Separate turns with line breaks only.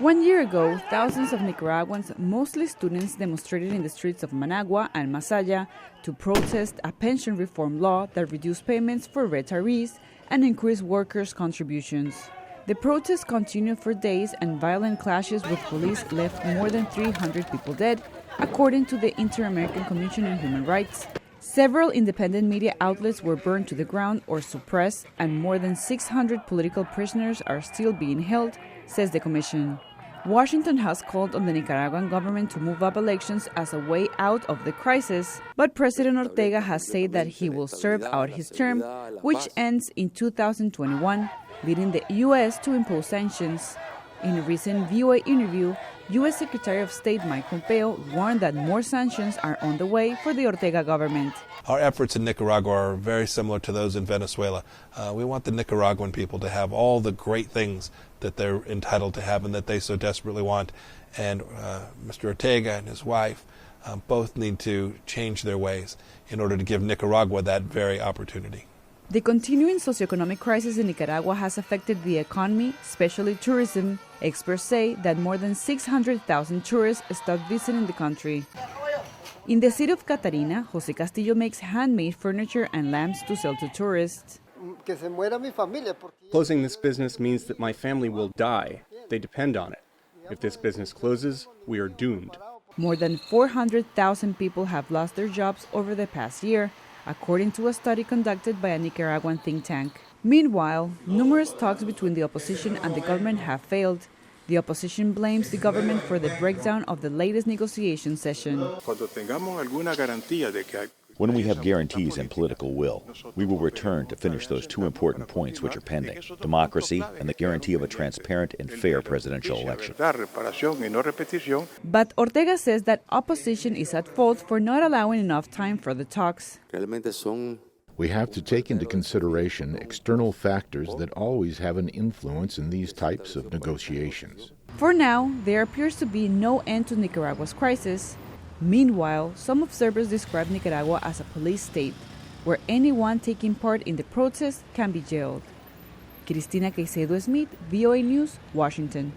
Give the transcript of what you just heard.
1 year ago, thousands of Nicaraguans, mostly students, demonstrated in the streets of Managua and Masaya to protest a pension reform law that reduced payments for retirees and increased workers' contributions. The protests continued for days, and violent clashes with police left more than 300 people dead, according to the Inter-American Commission on Human Rights. Several independent media outlets were burned to the ground or suppressed, and more than 600 political prisoners are still being held, says the commission. Washington has called on the Nicaraguan government to move up elections as a way out of the crisis, but President Ortega has said that he will serve out his term, which ends in 2021, leading the U.S. to impose sanctions. In a recent VOA interview, U.S. Secretary of State Mike Pompeo warned that more sanctions are on the way for the Ortega government.
Our efforts in Nicaragua are very similar to those in Venezuela. We want the Nicaraguan people to have all the great things that they're entitled to have and that they so desperately want. And Mr. Ortega and his wife both need to change their ways in order to give Nicaragua that very opportunity.
The continuing socioeconomic crisis in Nicaragua has affected the economy, especially tourism. Experts say that more than 600,000 tourists stopped visiting the country. In the city of Catarina, Jose Castillo makes handmade furniture and lamps to sell to tourists.
Closing this business means that my family will die. They depend on it. If this business closes, we are doomed.
More than 400,000 people have lost their jobs over the past year, according to a study conducted by a Nicaraguan think tank. Meanwhile, numerous talks between the opposition and the government have failed. The opposition blames the government for the breakdown of the latest negotiation session.
When we have guarantees and political will, we will return to finish those two important points which are pending: democracy and the guarantee of a transparent and fair presidential election.
But Ortega says that opposition is at fault for not allowing enough time for the talks.
We have to take into consideration external factors that always have an influence in these types of negotiations.
For now, there appears to be no end to Nicaragua's crisis. Meanwhile, some observers describe Nicaragua as a police state, where anyone taking part in the protest can be jailed. Cristina Caicedo Smit, VOA News, Washington.